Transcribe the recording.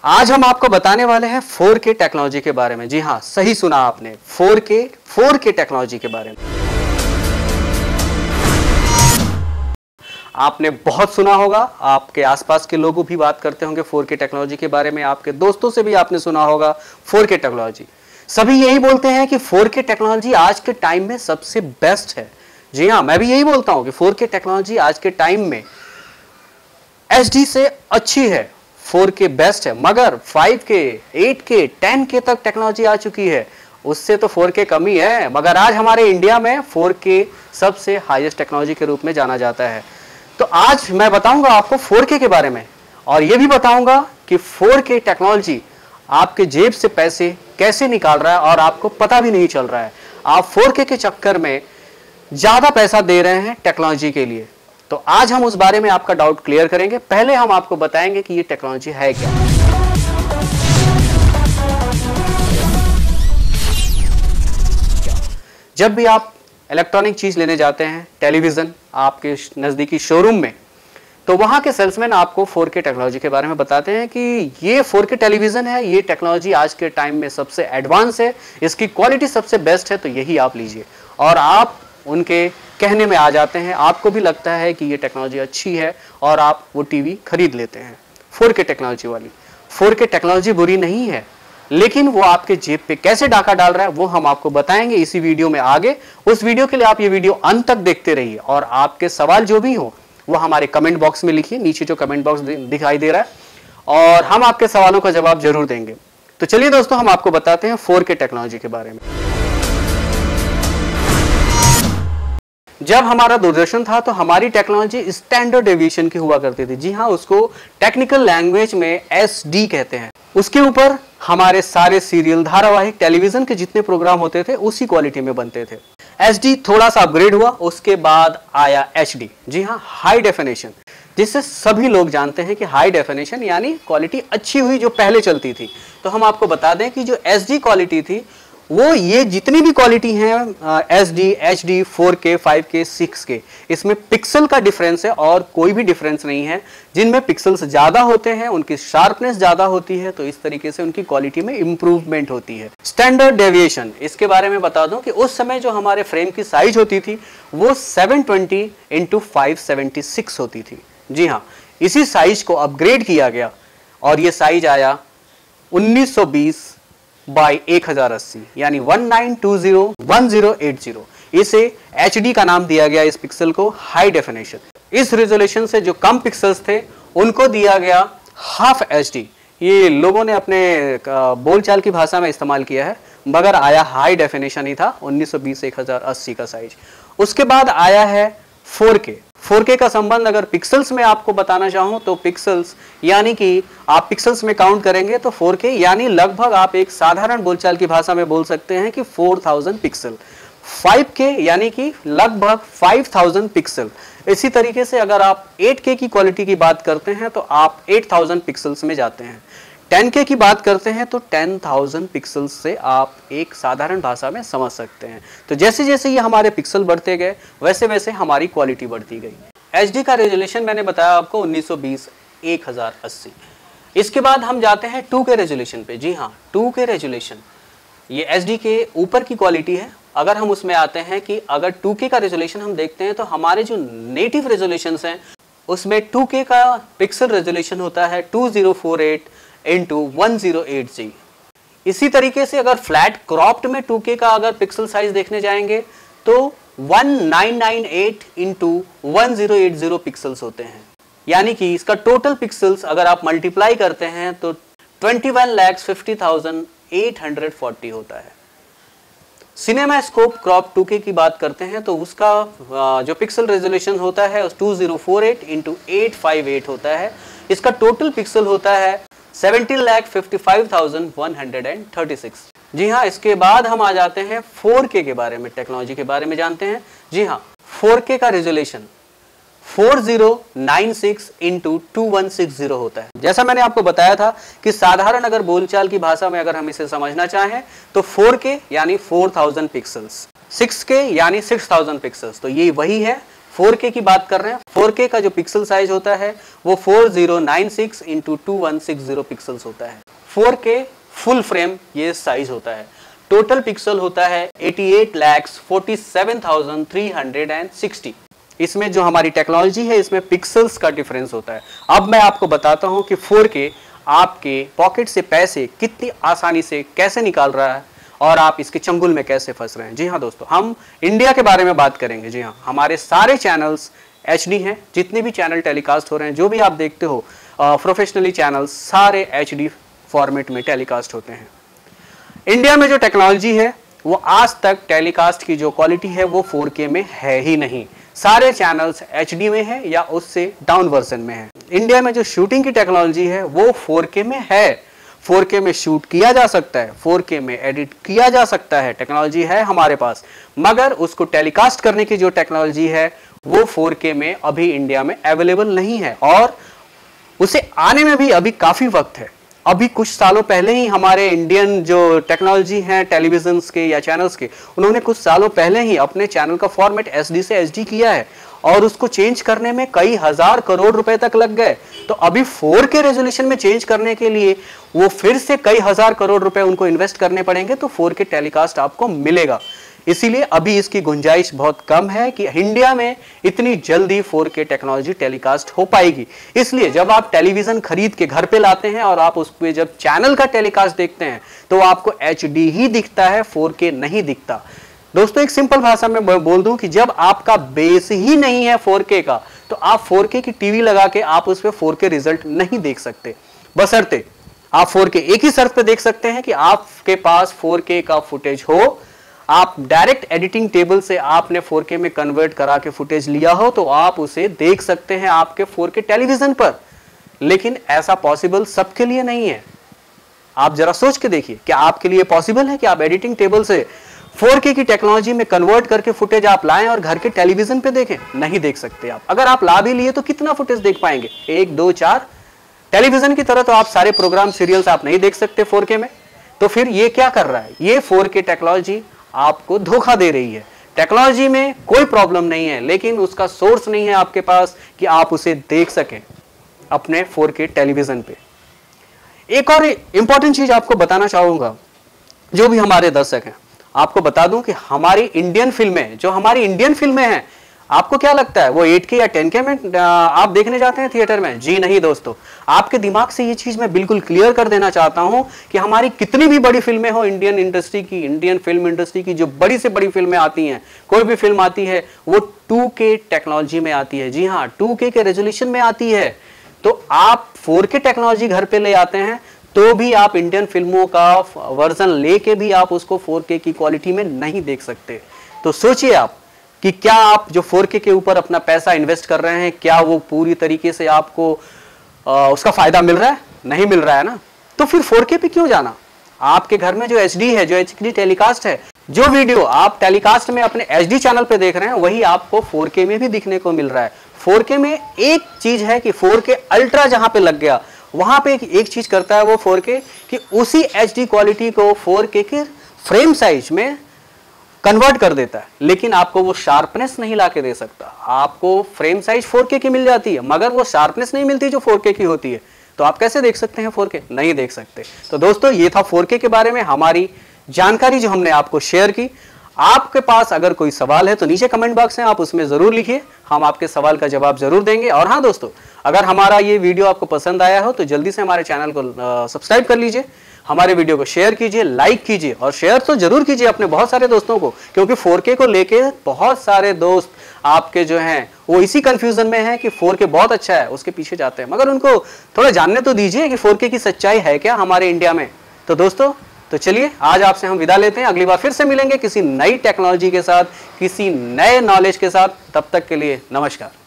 आज हम आपको बताने वाले हैं 4K टेक्नोलॉजी के बारे में। जी हाँ, सही सुना आपने, 4K टेक्नोलॉजी के बारे में। आपने बहुत सुना होगा, आपके आसपास के लोग भी बात करते होंगे 4K टेक्नोलॉजी के बारे में, आपके दोस्तों से भी आपने सुना होगा 4K टेक्नोलॉजी। सभी यही बोलते हैं कि 4K टेक्नोलॉजी आज के टाइम में सबसे बेस्ट है। जी हाँ, मैं भी यही बोलता हूं कि 4K टेक्नोलॉजी आज के टाइम में HD से अच्छी है, 4K बेस्ट है, मगर 5K, 8K, 10K तक टेक्नोलॉजी आ चुकी है, उससे तो 4K कम ही है। मगर आज हमारे इंडिया में 4K सबसे हाईएस्ट टेक्नोलॉजी के रूप में जाना जाता है। तो आज मैं बताऊंगा आपको 4K के बारे में, और यह भी बताऊंगा कि 4K टेक्नोलॉजी आपके जेब से पैसे कैसे निकाल रहा है और आपको पता भी नहीं चल रहा है। आप 4K के चक्कर में ज्यादा पैसा दे रहे हैं टेक्नोलॉजी के लिए। तो आज हम उस बारे में आपका डाउट क्लियर करेंगे। पहले हम आपको बताएंगे कि ये टेक्नोलॉजी है क्या। जब भी आप इलेक्ट्रॉनिक चीज लेने जाते हैं, टेलीविजन, आपके नजदीकी शोरूम में, तो वहां के सेल्समैन आपको 4K टेक्नोलॉजी के बारे में बताते हैं कि ये 4K टेलीविजन है, ये टेक्नोलॉजी आज के टाइम में सबसे एडवांस है, इसकी क्वालिटी सबसे बेस्ट है, तो यही आप लीजिए। और आप उनके कहने में आ जाते हैं, आपको भी लगता है कि ये टेक्नोलॉजी अच्छी है और आप वो टीवी खरीद लेते हैं 4K टेक्नोलॉजी वाली। 4K टेक्नोलॉजी बुरी नहीं है, लेकिन वो आपके जेब पे कैसे डाका डाल रहा है वो हम आपको बताएंगे इसी वीडियो में आगे। उस वीडियो के लिए आप ये वीडियो अंत तक देखते रहिए, और आपके सवाल जो भी हो वो हमारे कमेंट बॉक्स में लिखिए, नीचे जो कमेंट बॉक्स दिखाई दे रहा है, और हम आपके सवालों का जवाब जरूर देंगे। तो चलिए दोस्तों, हम आपको बताते हैं 4K टेक्नोलॉजी के बारे में। जब हमारा दूरदर्शन था तो हमारी टेक्नोलॉजी स्टैंडर्ड डेविएशन की हुआ करती थी। जी हाँ, उसको टेक्निकल लैंग्वेज में SD कहते हैं। उसके ऊपर हमारे सारे सीरियल, धारावाहिक, टेलीविजन के जितने प्रोग्राम होते थे उसी क्वालिटी में बनते थे। SD थोड़ा सा अपग्रेड हुआ, उसके बाद आया HD। जी हाँ, हाई डेफिनेशन, जिससे सभी लोग जानते हैं कि हाई डेफिनेशन यानी क्वालिटी अच्छी हुई जो पहले चलती थी। तो हम आपको बता दें कि जो SD क्वालिटी थी वो ये जितनी भी क्वालिटी हैं SD, HD, 4K, 5K, 6K, इसमें पिक्सल का डिफरेंस है और कोई भी डिफरेंस नहीं है। जिनमें पिक्सल्स ज़्यादा होते हैं उनकी शार्पनेस ज़्यादा होती है, तो इस तरीके से उनकी क्वालिटी में इंप्रूवमेंट होती है। स्टैंडर्ड डेविएशन, इसके बारे में बता दूं कि उस समय जो हमारे फ्रेम की साइज होती थी वो 720x576 होती थी। जी हाँ, इसी साइज को अपग्रेड किया गया और ये साइज आया 1920x1080 यानी 1920x1080। इसे HD का नाम दिया गया, इस पिक्सल को हाई डेफिनेशन। इस रेजोल्यूशन से जो कम पिक्सल्स थे उनको दिया गया हाफ HD। ये लोगों ने अपने बोलचाल की भाषा में इस्तेमाल किया है, मगर आया हाई डेफिनेशन ही था 1920x1080 का साइज। उसके बाद आया है 4K। 4K का संबंध अगर पिक्सल्स में आपको बताना चाहूं तो पिक्सल्स यानी कि आप पिक्सल्स में काउंट करेंगे तो 4K यानी लगभग आप एक साधारण बोलचाल की भाषा में बोल सकते हैं कि 4000 पिक्सल। 5K यानी कि लगभग 5000 पिक्सल। इसी तरीके से अगर आप 8K की क्वालिटी की बात करते हैं तो आप 8000 पिक्सल्स में जाते हैं। 10K की बात करते हैं तो 10,000 पिक्सल्स से आप एक साधारण भाषा में समझ सकते हैं। तो जैसे जैसे ये हमारे पिक्सल बढ़ते गए वैसे वैसे हमारी क्वालिटी बढ़ती गई। HD का रेजोल्यूशन मैंने बताया आपको 1920x1080। इसके बाद हम जाते हैं 2K रेजोल्यूशन पे। जी हाँ, 2K रेजोल्यूशन ये SD के ऊपर की क्वालिटी है। अगर हम उसमें आते हैं कि अगर 2K का रेजोल्यूशन हम देखते हैं तो हमारे जो नेटिव रेजोल्यूशंस हैं उसमें 2K का पिक्सल रेजोल्यूशन होता है 2048x1080G। इसी तरीके से अगर फ्लैट क्रॉप्ड में 2K का अगर पिक्सल साइज देखने जाएंगे तो 1998x1080 पिक्सल्स होते हैं, यानी कि इसका टोटल पिक्सल्स अगर आप मल्टीप्लाई करते हैं तो 21,50,840 होता है। सिनेमास्कोप क्रॉप 2K की बात करते हैं तो उसका जो पिक्सल रेजोल्यूशन होता है 2048x858 होता है। इसका टोटल पिक्सल होता है 17,55,136। जी हाँ, इसके बाद हम आ जाते हैं 4K के बारे में, टेक्नोलॉजी के बारे में जानते हैं। जी हाँ, 4K का रेजोल्यूशन 4096x2160 होता है। जैसा मैंने आपको बताया था कि साधारण अगर बोलचाल की भाषा में अगर हम इसे समझना चाहें तो 4K यानी 4000 पिक्सल्स, 6K यानी 6000 पिक्सल्स, तो ये वही है 4K की बात कर रहे हैं। 4K का जो पिक्सल साइज होता है वो 4096 इंटू 2160 पिक्सल्स होता है। 4K फुल फ्रेम ये साइज होता है। टोटल पिक्सल होता है 88,47,360। इसमें जो हमारी टेक्नोलॉजी है इसमें पिक्सल्स का डिफरेंस होता है। अब मैं आपको बताता हूं कि 4K आपके पॉकेट से पैसे कितनी आसानी से कैसे निकाल रहा है और आप इसके चंगुल में कैसे फंस रहे हैं। जी हाँ दोस्तों, हम इंडिया के बारे में बात करेंगे। जी हाँ, हमारे सारे चैनल्स HD हैं। जितने भी चैनल टेलीकास्ट हो रहे हैं, जो भी आप देखते हो प्रोफेशनली चैनल्स, सारे HD फॉर्मेट में टेलीकास्ट होते हैं। इंडिया में जो टेक्नोलॉजी है वो आज तक टेलीकास्ट की जो क्वालिटी है वो 4K में है ही नहीं। सारे चैनल्स HD में है या उससे डाउन वर्जन में है। इंडिया में जो शूटिंग की टेक्नोलॉजी है वो 4K में है। 4K में शूट किया जा सकता है, 4K में एडिट किया जा सकता है, टेक्नोलॉजी है हमारे पास। मगर उसको टेलीकास्ट करने की जो टेक्नोलॉजी है वो 4K में अभी इंडिया में अवेलेबल नहीं है और उसे आने में भी अभी काफी वक्त है। अभी कुछ सालों पहले ही हमारे इंडियन जो टेक्नोलॉजी है टेलीविजन के या चैनल्स के, उन्होंने कुछ सालों पहले ही अपने चैनल का फॉर्मेट SD से HD किया है और उसको चेंज करने में कई हजार करोड़ रुपए तक लग गए। तो अभी 4K रेजोल्यूशन में चेंज करने के लिए वो फिर से कई हजार करोड़ रुपए उनको इन्वेस्ट करने पड़ेंगे तो 4K टेलीकास्ट आपको मिलेगा। इसीलिए अभी इसकी गुंजाइश बहुत कम है कि इंडिया में इतनी जल्दी 4K टेक्नोलॉजी टेलीकास्ट हो पाएगी। इसलिए जब आप टेलीविजन खरीद के घर पे लाते हैं और आप उस पे जब चैनल का टेलीकास्ट देखते हैं तो आपको HD ही दिखता है, 4K नहीं दिखता। दोस्तों एक सिंपल भाषा में बोल दूं कि जब आपका बेस ही नहीं है 4K का तो आप 4K की टीवी लगा के आप उस पे 4K रिजल्ट नहीं देख सकते। बशर्ते आप 4K एक ही शर्त पे देख सकते हैं कि आपके पास 4K का फुटेज हो, आप डायरेक्ट एडिटिंग टेबल से आपने 4K में कन्वर्ट करा के फुटेज लिया हो तो आप उसे देख सकते हैं आपके 4K टेलीविजन पर। लेकिन ऐसा पॉसिबल सबके लिए नहीं है। आप जरा सोच के देखिए, क्या आपके लिए पॉसिबल है कि आप एडिटिंग टेबल से 4K की टेक्नोलॉजी में कन्वर्ट करके फुटेज आप लाएं और घर के टेलीविजन पे देखें? नहीं देख सकते आप। अगर आप ला भी लिए तो कितना फुटेज देख पाएंगे? 1, 2, 4। टेलीविजन की तरह तो आप सारे प्रोग्राम सीरियल्स आप नहीं देख सकते 4K में। तो फिर ये क्या कर रहा है? ये 4K टेक्नोलॉजी आपको धोखा दे रही है। टेक्नोलॉजी में कोई प्रॉब्लम नहीं है, लेकिन उसका सोर्स नहीं है आपके पास कि आप उसे देख सकें अपने 4K टेलीविजन पे। एक और इंपॉर्टेंट चीज आपको बताना चाहूंगा, जो भी हमारे दर्शक हैं, आपको बता दूं कि हमारी इंडियन फिल्में हैं, आपको क्या लगता है वो 8K या 10K में आप देखने जाते हैं थिएटर में? जी नहीं दोस्तों, आपके दिमाग से ये चीज मैं बिल्कुल क्लियर कर देना चाहता हूं कि हमारी कितनी भी बड़ी फिल्में हो, इंडियन फिल्म इंडस्ट्री की जो बड़ी से बड़ी फिल्में आती हैं, कोई भी फिल्म आती है वो 2K टेक्नोलॉजी में आती है। जी हाँ, 2K के रेजोल्यूशन में आती है। तो आप 4K टेक्नोलॉजी घर पे ले आते हैं तो भी आप इंडियन फिल्मों का वर्जन लेके भी आप उसको 4K की क्वालिटी में नहीं देख सकते। तो सोचिए आप कि क्या आप जो 4K के ऊपर अपना पैसा इन्वेस्ट कर रहे हैं, क्या वो पूरी तरीके से आपको उसका फायदा मिल रहा है? नहीं मिल रहा है ना। तो फिर 4K पे क्यों जाना? आपके घर में जो HD है, जो HD टेलीकास्ट है, जो वीडियो आप टेलीकास्ट में अपने HD चैनल पे देख रहे हैं वही आपको 4K में भी दिखने को मिल रहा है। 4K में एक चीज है कि 4K अल्ट्रा जहां पे लग गया वहां पे एक चीज करता है वो 4K कि उसी HD क्वालिटी को 4K के फ्रेम साइज में कन्वर्ट कर देता है, लेकिन आपको वो शार्पनेस नहीं लाके दे सकता। आपको फ्रेम साइज 4K की मिल जाती है मगर वो शार्पनेस नहीं मिलती जो 4K की होती है। तो आप कैसे देख सकते हैं 4K? नहीं देख सकते। तो दोस्तों ये था 4K के बारे में हमारी जानकारी जो हमने आपको शेयर की। आपके पास अगर कोई सवाल है तो नीचे कमेंट बॉक्स है, आप उसमें जरूर लिखिए, हम आपके सवाल का जवाब जरूर देंगे। और हाँ दोस्तों, अगर हमारा ये वीडियो आपको पसंद आया हो तो जल्दी से हमारे चैनल को सब्सक्राइब कर लीजिए, हमारे वीडियो को शेयर कीजिए, लाइक कीजिए और शेयर तो जरूर कीजिए अपने बहुत सारे दोस्तों को, क्योंकि 4K को लेके बहुत सारे दोस्त आपके जो हैं वो इसी कंफ्यूजन में हैं कि 4K बहुत अच्छा है, उसके पीछे जाते हैं, मगर उनको थोड़ा जानने तो दीजिए कि 4K की सच्चाई है क्या हमारे इंडिया में। तो दोस्तों तो चलिए आज आपसे हम विदा लेते हैं, अगली बार फिर से मिलेंगे किसी नई टेक्नोलॉजी के साथ, किसी नए नॉलेज के साथ। तब तक के लिए नमस्कार।